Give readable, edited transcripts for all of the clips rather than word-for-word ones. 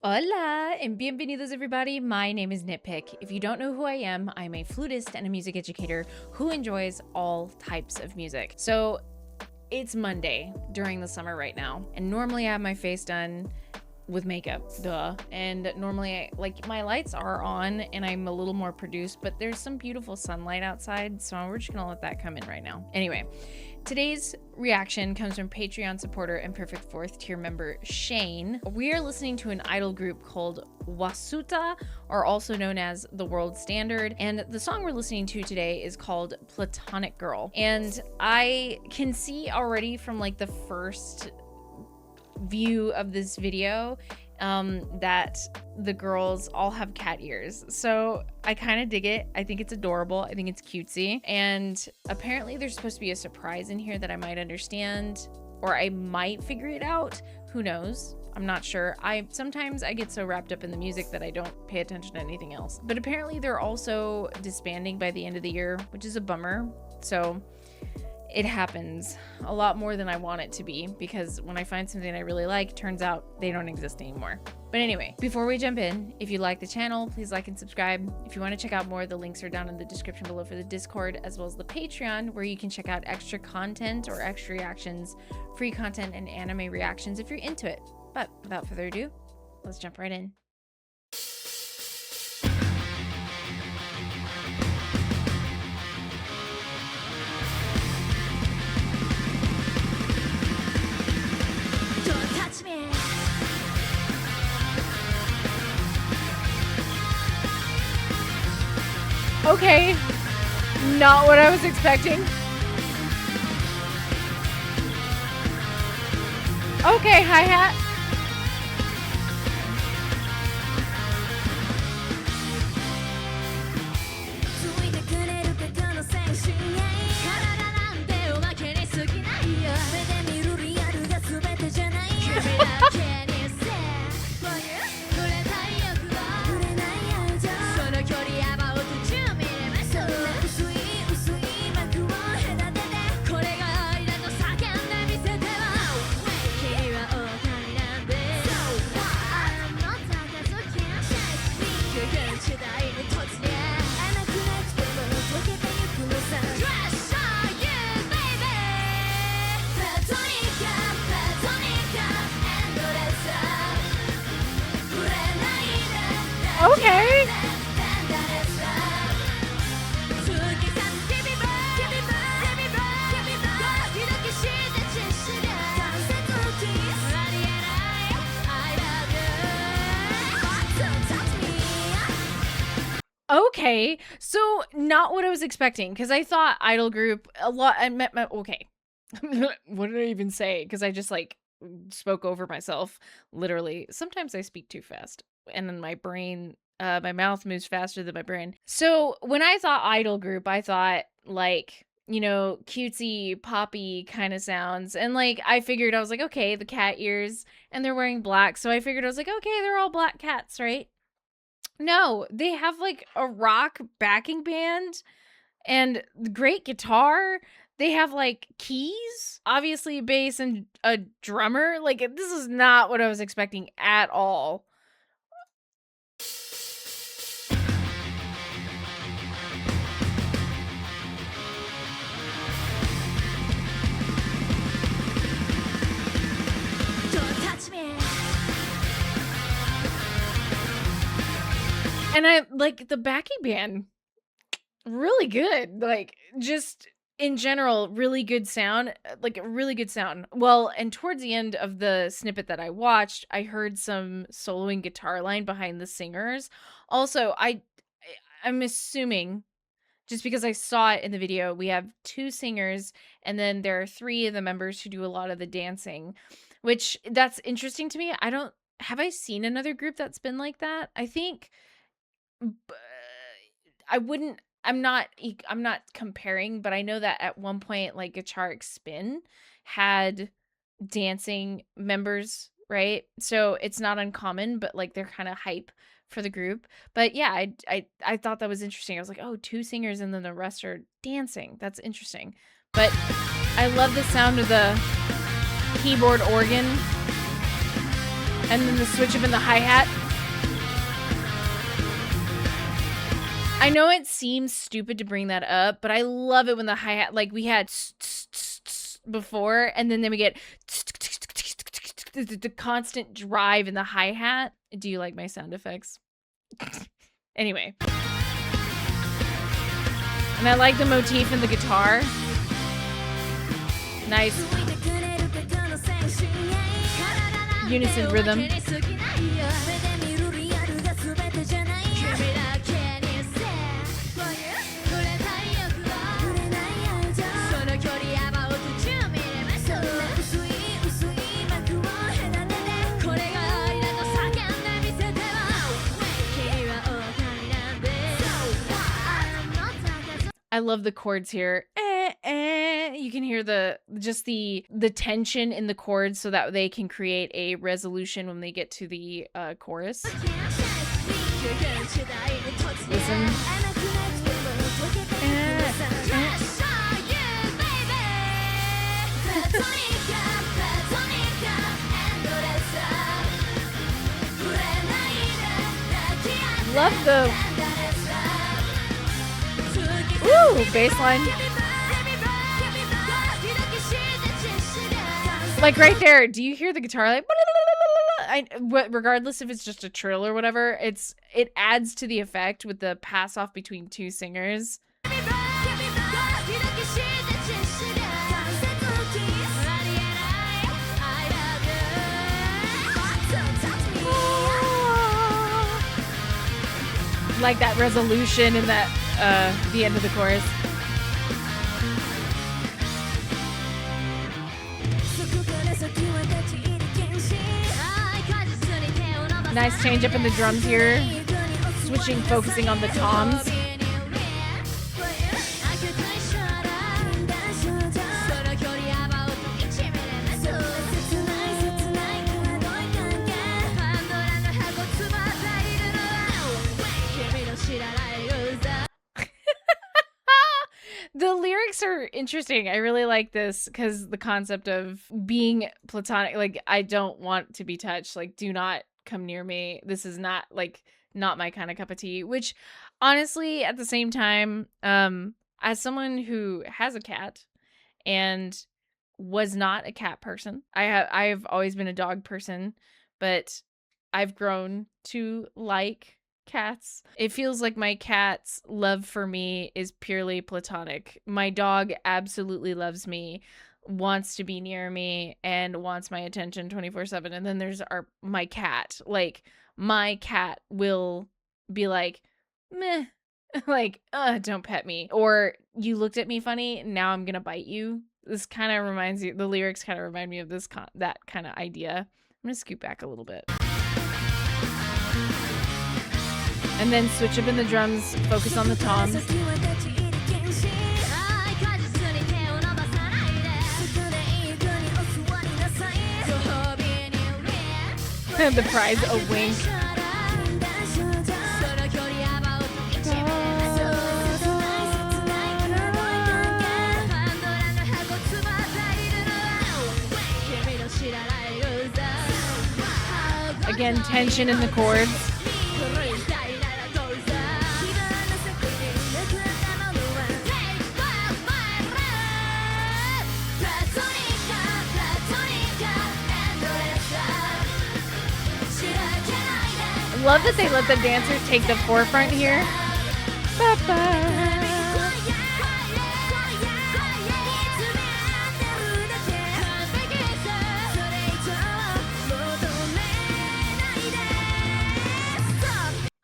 Hola and bienvenidos everybody. My name is NittPicc. If you don't know who I am, I'm a flutist and a music educator who enjoys all types of music. So it's Monday during the summer right now, and normally I have my face done with makeup, duh. And normally my lights are on and I'm a little more produced, but there's some beautiful sunlight outside, so we're just gonna let that come in right now. Anyway, today's reaction comes from Patreon supporter and perfect fourth tier member Shane. We are listening to an idol group called WASUTA, or also known as the World Standard, and the song we're listening to today is called Platonic Girl. And I can see already from like the first view of this video that the girls all have cat ears, so I kind of dig it. I think it's adorable. I think it's cutesy, and apparently there's supposed to be a surprise in here that I might understand, or I might figure it out. Who knows? I'm not sure. Sometimes I get so wrapped up in the music that I don't pay attention to anything else. But apparently they're also disbanding by the end of the year, which is a bummer. So it happens a lot more than I want it to be, because when I find something I really like, turns out they don't exist anymore. But anyway, before we jump in, if you like the channel, please like and subscribe. If you want to check out more, the links are down in the description below for the Discord, as well as the Patreon, where you can check out extra content or extra reactions, free content, and anime reactions if you're into it. But without further ado, let's jump right in. Okay, not what I was expecting. Okay, hi-hat. Okay. Okay, so not what I was expecting, because I thought idol group a lot. I met my okay. What did I even say? Because I just like spoke over myself, literally. Sometimes I speak too fast, and then my brain, my mouth moves faster than my brain. So when I thought idol group, I thought like, you know, cutesy, poppy kind of sounds. And like, I figured, I was like, okay, the cat ears, and they're wearing black. So I figured, I was like, okay, they're all black cats, right? No, they have like a rock backing band and great guitar. They have like keys, obviously bass and a drummer. Like, this is not what I was expecting at all. And I like the backing band, really good. Like, just in general, really good sound, like really good sound. Well, and towards the end of the snippet that I watched, I heard some soloing guitar line behind the singers. Also, I'm assuming, just because I saw it in the video, we have 2 singers, and then there are 3 of the members who do a lot of the dancing, which that's interesting to me. Have I seen another group that's been like that? I think I wouldn't. I'm not comparing, but I know that at one point, like, Guitar Spin had dancing members, right? So it's not uncommon, but like, they're kind of hype for the group. But yeah, I thought that was interesting. I was like, oh, 2 singers and then the rest are dancing. That's interesting. But I love the sound of the keyboard organ. And then the switch up in the hi-hat. I know it seems stupid to bring that up, but I love it when the hi-hat, like we had before, and then we get the constant drive in the hi-hat. Do you like my sound effects? Anyway. And I like the motif in the guitar. Nice unison rhythm. I love the chords here. You can hear the tension in the chords so that they can create a resolution when they get to the chorus. Listen. Love the bass line. Like right there, do you hear the guitar like regardless if it's just a trill or whatever, it adds to the effect with the pass off between two singers. Like that resolution in that the end of the chorus. Nice change up in the drums here. Switching, focusing on the toms. The lyrics are interesting. I really like this because the concept of being platonic, like, I don't want to be touched, like, do not come near me. This is not my kind of cup of tea, which honestly, at the same time, as someone who has a cat and was not a cat person, I've always been a dog person, but I've grown to like cats. It feels like my cat's love for me is purely platonic. My dog absolutely loves me, wants to be near me, and wants my attention 24/7. And then there's my cat. Like, my cat will be like, meh, like, don't pet me. Or you looked at me funny, now I'm gonna bite you. This kind of reminds you, the lyrics kind of remind me of that kind of idea. I'm gonna scoot back a little bit. And then switch up in the drums, focus on the toms. The prize, a wink. Again, tension in the chords. Love that they let the dancers take the forefront here.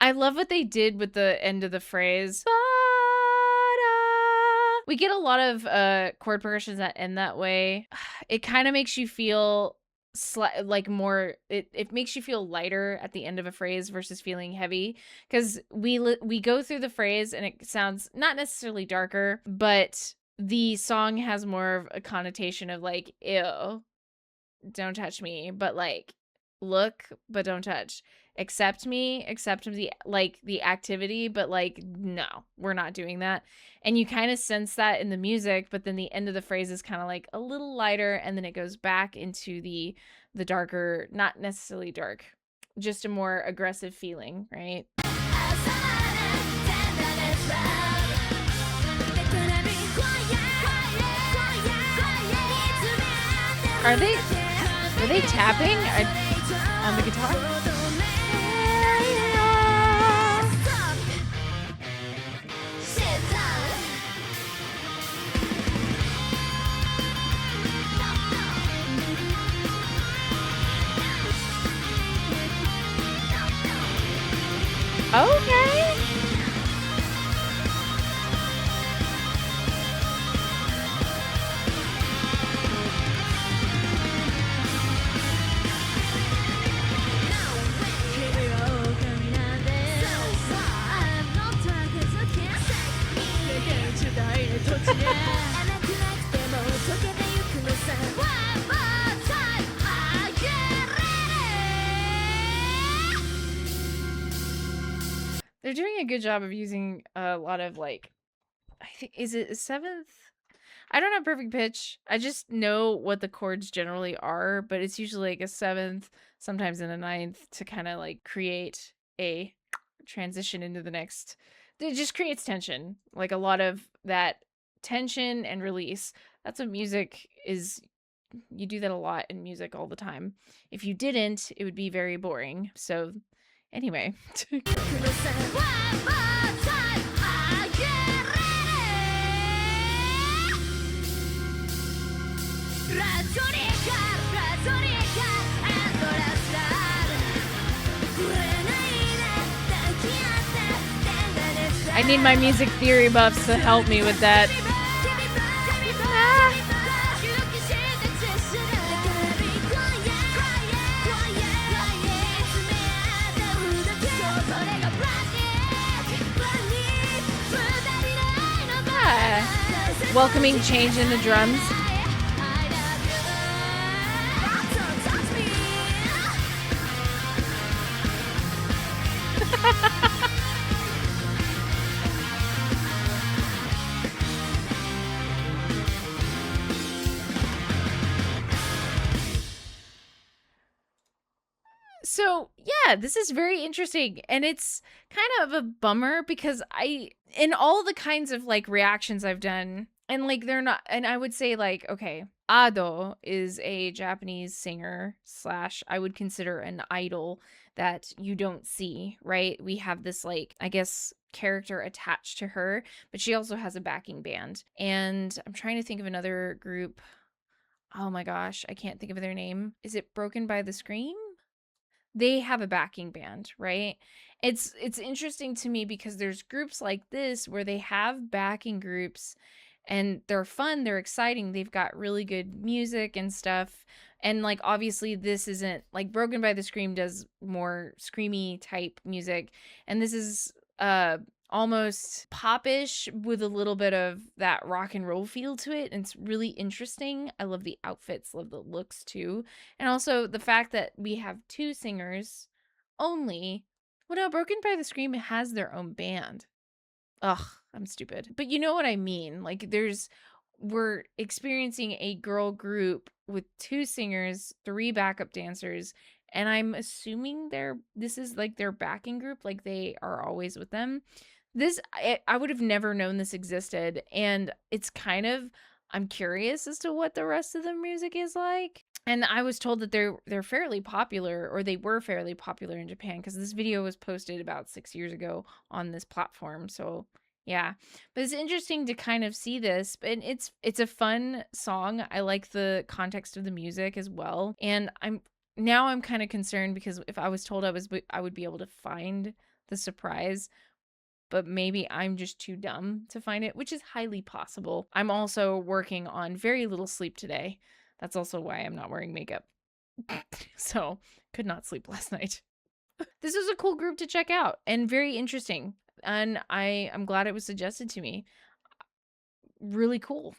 I love what they did with the end of the phrase. We get a lot of chord progressions that end that way. It kind of makes you feel like more, it makes you feel lighter at the end of a phrase versus feeling heavy, because we go through the phrase and it sounds not necessarily darker, but the song has more of a connotation of like, ew, don't touch me, but like, look, but don't touch. accept me, accept the like the activity, but like no, we're not doing that. And you kind of sense that in the music, but then the end of the phrase is kind of like a little lighter, and then it goes back into the darker, not necessarily dark, just a more aggressive feeling, right? Are they tapping on the guitar? Okay. They're doing a good job of using a lot of like, I think, is it a seventh? I don't have perfect pitch. I just know what the chords generally are, but it's usually like a seventh, sometimes in a ninth, to kind of like create a transition into the next. It just creates tension. Like a lot of that tension and release. That's what music is. You do that a lot in music all the time. If you didn't, it would be very boring. So anyway. I need my music theory buffs to help me with that. Welcoming change in the drums. So yeah, this is very interesting, and it's kind of a bummer because in all the kinds of like reactions I've done, and like they're not, and I would say like, okay, Ado is a Japanese singer slash I would consider an idol that you don't see, right? We have this like, I guess, character attached to her, but she also has a backing band. And I'm trying to think of another group. Oh my gosh, I can't think of their name. Is it Broken by the Scream? They have a backing band, right? It's interesting to me because there's groups like this where they have backing groups and they're fun, they're exciting, they've got really good music and stuff. And like obviously this isn't like Broken by the Scream does more screamy type music, and this is almost popish with a little bit of that rock and roll feel to it, and it's really interesting. I love the outfits, love the looks too, and also the fact that we have two singers only. Well, no, Broken by the Scream has their own band. Ugh, I'm stupid, but you know what I mean. Like we're experiencing a girl group with two singers, three backup dancers, and I'm assuming this is like their backing group, like they are always with them. I would have never known this existed, and it's kind of, I'm curious as to what the rest of the music is like. And I was told that they're fairly popular, or they were fairly popular in Japan, because this video was posted about 6 years ago on this platform. So yeah, but it's interesting to kind of see this, but it's a fun song. I like the context of the music as well, and I'm kind of concerned because if I was told I would be able to find the surprise, but maybe I'm just too dumb to find it, which is highly possible. I'm also working on very little sleep today. That's also why I'm not wearing makeup. So, could not sleep last night. This is a cool group to check out and very interesting. And I'm glad it was suggested to me. Really cool.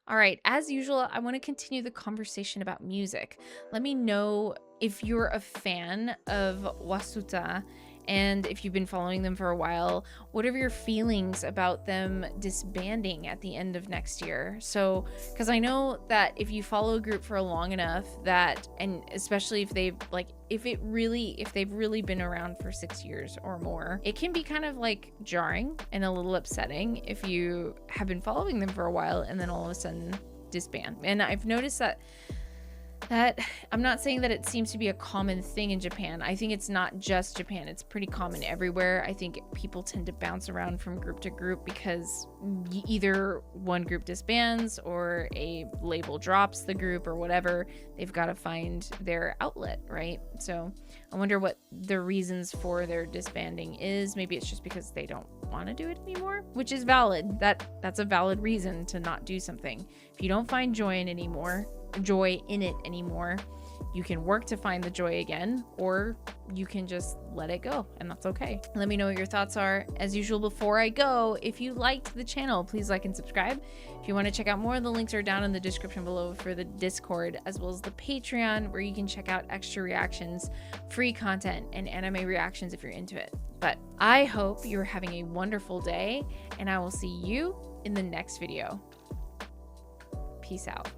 All right, as usual, I want to continue the conversation about music. Let me know if you're a fan of WASUTA, and if you've been following them for a while, what are your feelings about them disbanding at the end of next year? So, because I know that if you follow a group for long enough that, and especially if they've if they've really been around for 6 years or more, it can be kind of like jarring and a little upsetting if you have been following them for a while and then all of a sudden disband. And I've noticed that I'm not saying that it seems to be a common thing in Japan. I think it's not just Japan. It's pretty common everywhere. I think people tend to bounce around from group to group because either one group disbands or a label drops the group or whatever. They've got to find their outlet, right? So I wonder what the reasons for their disbanding is. Maybe it's just because they don't want to do it anymore, which is valid. That's a valid reason to not do something. If you don't find joy in it anymore, you can work to find the joy again, or you can just let it go, and that's okay. Let me know what your thoughts are. As usual, before I go, if you liked the channel, please like and subscribe. If you want to check out more, the links are down in the description below for the Discord, as well as the Patreon, where you can check out extra reactions, free content, and anime reactions if you're into it. But I hope you're having a wonderful day, and I will see you in the next video. Peace out.